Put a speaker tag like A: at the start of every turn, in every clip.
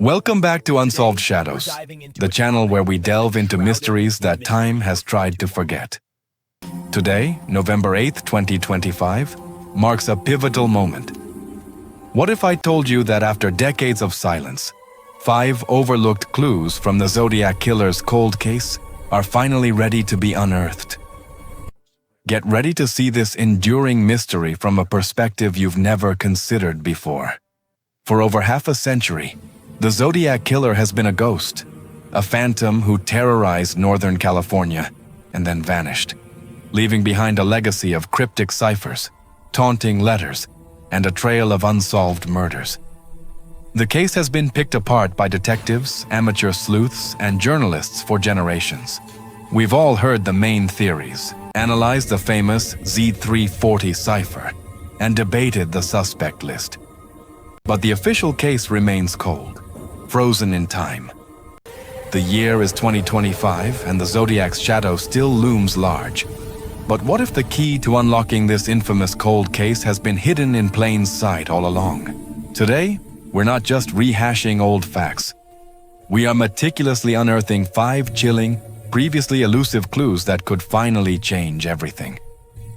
A: Welcome back to Unsolved Shadows, the channel where we delve into mysteries that time has tried to forget. Today, November 8th, 2025, marks a pivotal moment. What if I told you that after decades of silence, 5 overlooked clues from the Zodiac killer's cold case are finally ready to be unearthed? Get ready to see this enduring mystery from a perspective you've never considered before. For over half a century, the Zodiac killer has been a ghost, a phantom who terrorized Northern California and then vanished, leaving behind a legacy of cryptic ciphers, taunting letters, and a trail of unsolved murders. The case has been picked apart by detectives, amateur sleuths, and journalists for generations. We've all heard the main theories, analyzed the famous Z340 cipher, and debated the suspect list. But the official case remains cold, frozen in time. The year is 2025 and the Zodiac's shadow still looms large. But what if the key to unlocking this infamous cold case has been hidden in plain sight all along? Today, we're not just rehashing old facts. We are meticulously unearthing 5 chilling, previously elusive clues that could finally change everything.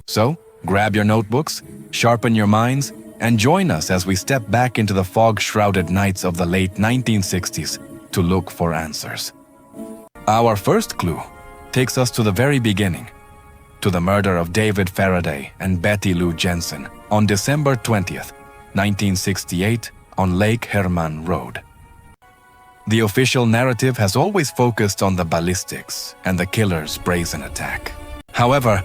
A: So, grab your notebooks, sharpen your minds, and join us as we step back into the fog-shrouded nights of the late 1960s to look for answers. Our first clue takes us to the very beginning, to the murder of David Faraday and Betty Lou Jensen on December 20th, 1968 on Lake Herman Road. The official narrative has always focused on the ballistics and the killer's brazen attack. However,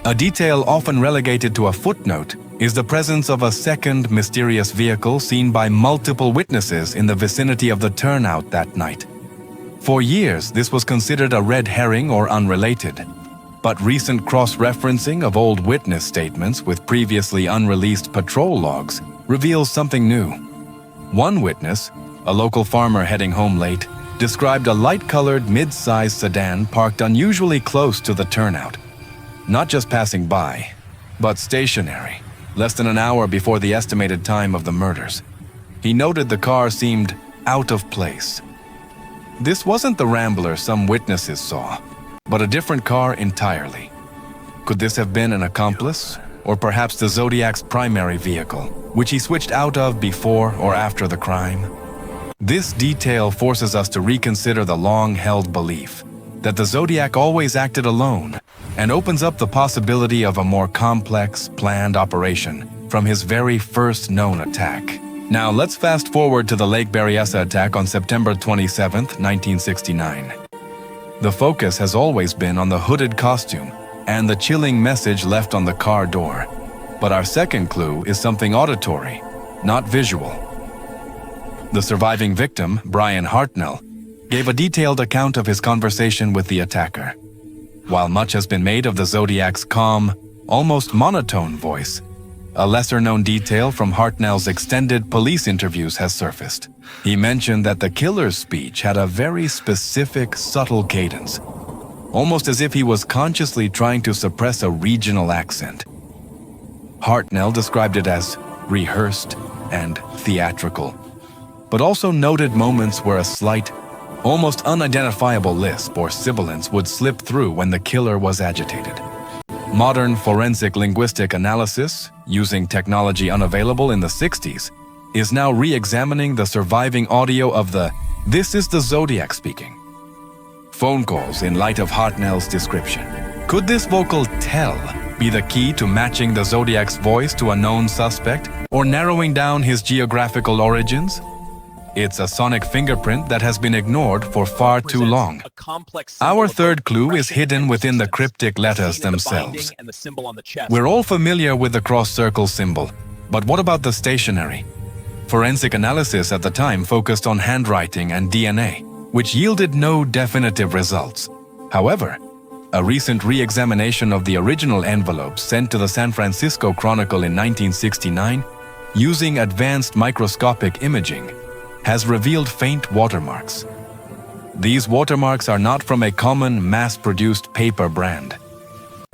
A: a detail often relegated to a footnote is the presence of a second mysterious vehicle seen by multiple witnesses in the vicinity of the turnout that night. For years, this was considered a red herring or unrelated, but recent cross-referencing of old witness statements with previously unreleased patrol logs reveals something new. One witness, a local farmer heading home late, described a light-colored mid-sized sedan parked unusually close to the turnout. Not just passing by, but stationary, less than an hour before the estimated time of the murders. He noted the car seemed out of place. This wasn't the Rambler some witnesses saw, but a different car entirely. Could this have been an accomplice, or perhaps the Zodiac's primary vehicle, which he switched out of before or after the crime? This detail forces us to reconsider the long-held belief that the Zodiac always acted alone, and opens up the possibility of a more complex, planned operation from his very first known attack. Now let's fast forward to the Lake Berryessa attack on September 27, 1969. The focus has always been on the hooded costume and the chilling message left on the car door. But our second clue is something auditory, not visual. The surviving victim, Brian Hartnell, gave a detailed account of his conversation with the attacker. While much has been made of the Zodiac's calm, almost monotone voice, a lesser-known detail from Hartnell's extended police interviews has surfaced. He mentioned that the killer's speech had a very specific, subtle cadence, almost as if he was consciously trying to suppress a regional accent. Hartnell described it as rehearsed and theatrical, but also noted moments where a slight, almost unidentifiable lisp or sibilance would slip through when the killer was agitated. Modern forensic linguistic analysis, using technology unavailable in the 60s, is now re-examining the surviving audio of the "This is the Zodiac speaking" phone calls in light of Hartnell's description. Could this vocal tell be the key to matching the Zodiac's voice to a known suspect or narrowing down his geographical origins? It's a sonic fingerprint that has been ignored for far too long. Our third clue is hidden within the cryptic letters themselves. We're all familiar with the cross-circle symbol, but what about the stationery? Forensic analysis at the time focused on handwriting and DNA, which yielded no definitive results. However, a recent re-examination of the original envelopes sent to the San Francisco Chronicle in 1969, using advanced microscopic imaging, has revealed faint watermarks. These watermarks are not from a common mass-produced paper brand.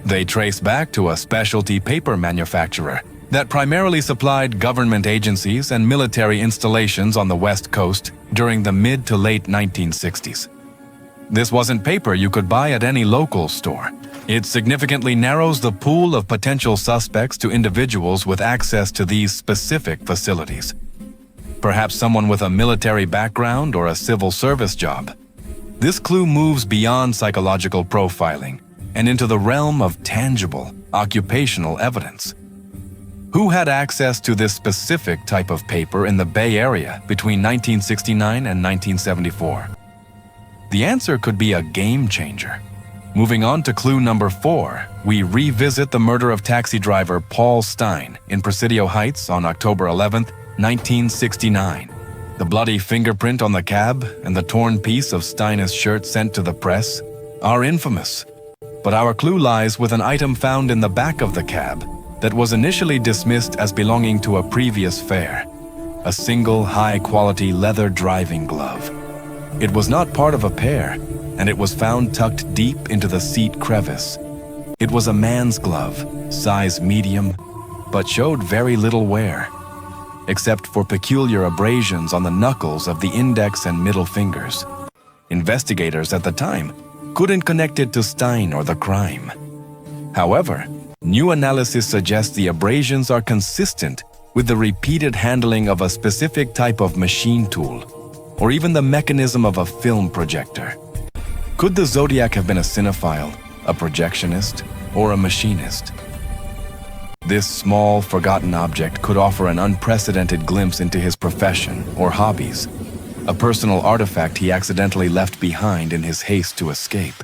A: They trace back to a specialty paper manufacturer that primarily supplied government agencies and military installations on the West Coast during the mid to late 1960s. This wasn't paper you could buy at any local store. It significantly narrows the pool of potential suspects to individuals with access to these specific facilities. Perhaps someone with a military background or a civil service job. This clue moves beyond psychological profiling and into the realm of tangible, occupational evidence. Who had access to this specific type of paper in the Bay Area between 1969 and 1974? The answer could be a game changer. Moving on to clue number 4, we revisit the murder of taxi driver Paul Stine in Presidio Heights on October 11, 1969. The bloody fingerprint on the cab and the torn piece of Stine's shirt sent to the press are infamous. But our clue lies with an item found in the back of the cab that was initially dismissed as belonging to a previous fare: a single high-quality leather driving glove. It was not part of a pair, and it was found tucked deep into the seat crevice. It was a man's glove, size medium, but showed very little wear, except for peculiar abrasions on the knuckles of the index and middle fingers. Investigators at the time couldn't connect it to Stine or the crime. However, new analysis suggests the abrasions are consistent with the repeated handling of a specific type of machine tool, or even the mechanism of a film projector. Could the Zodiac have been a cinephile, a projectionist, or a machinist? This small, forgotten object could offer an unprecedented glimpse into his profession or hobbies, a personal artifact he accidentally left behind in his haste to escape.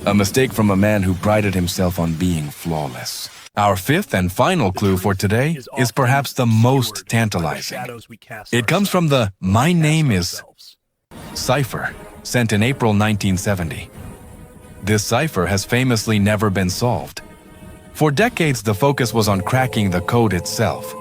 A: A mistake from a man who prided himself on being flawless. Our 5th and final clue for today is perhaps the most tantalizing. It comes from the "My Name Is" Cipher, sent in April 1970. This cipher has famously never been solved. For decades, the focus was on cracking the code itself.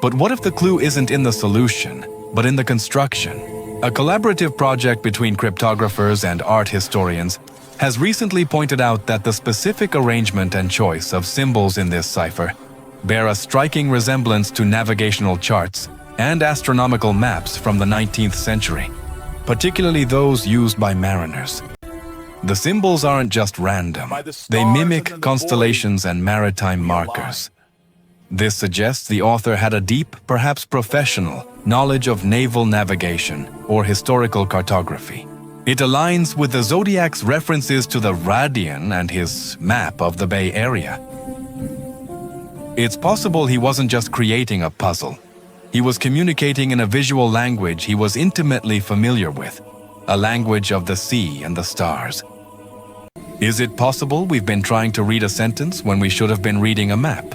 A: But what if the clue isn't in the solution, but in the construction? A collaborative project between cryptographers and art historians has recently pointed out that the specific arrangement and choice of symbols in this cipher bear a striking resemblance to navigational charts and astronomical maps from the 19th century, particularly those used by mariners. The symbols aren't just random. They mimic constellations and maritime markers. This suggests the author had a deep, perhaps professional, knowledge of naval navigation or historical cartography. It aligns with the Zodiac's references to the Radian and his map of the Bay Area. It's possible he wasn't just creating a puzzle. He was communicating in a visual language he was intimately familiar with, a language of the sea and the stars. Is it possible we've been trying to read a sentence when we should have been reading a map?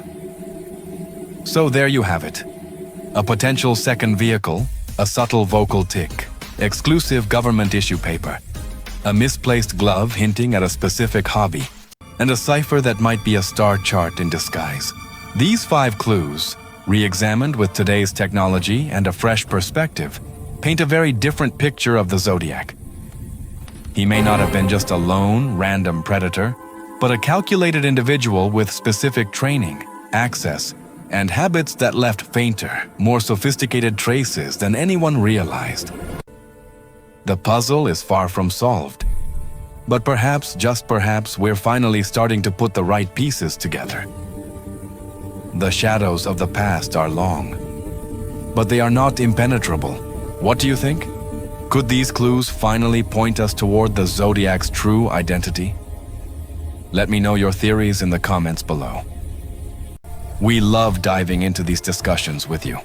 A: So there you have it. A potential second vehicle, a subtle vocal tick, exclusive government issue paper, a misplaced glove hinting at a specific hobby, and a cipher that might be a star chart in disguise. These 5 clues, re-examined with today's technology and a fresh perspective, paint a very different picture of the Zodiac. He may not have been just a lone, random predator, but a calculated individual with specific training, access, and habits that left fainter, more sophisticated traces than anyone realized. The puzzle is far from solved, but perhaps, just perhaps, we're finally starting to put the right pieces together. The shadows of the past are long, but they are not impenetrable. What do you think? Could these clues finally point us toward the Zodiac's true identity? Let me know your theories in the comments below. We love diving into these discussions with you.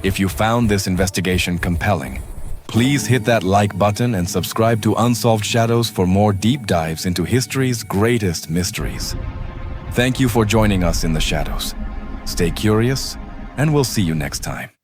A: If you found this investigation compelling, please hit that like button and subscribe to Unsolved Shadows for more deep dives into history's greatest mysteries. Thank you for joining us in the shadows. Stay curious, and we'll see you next time.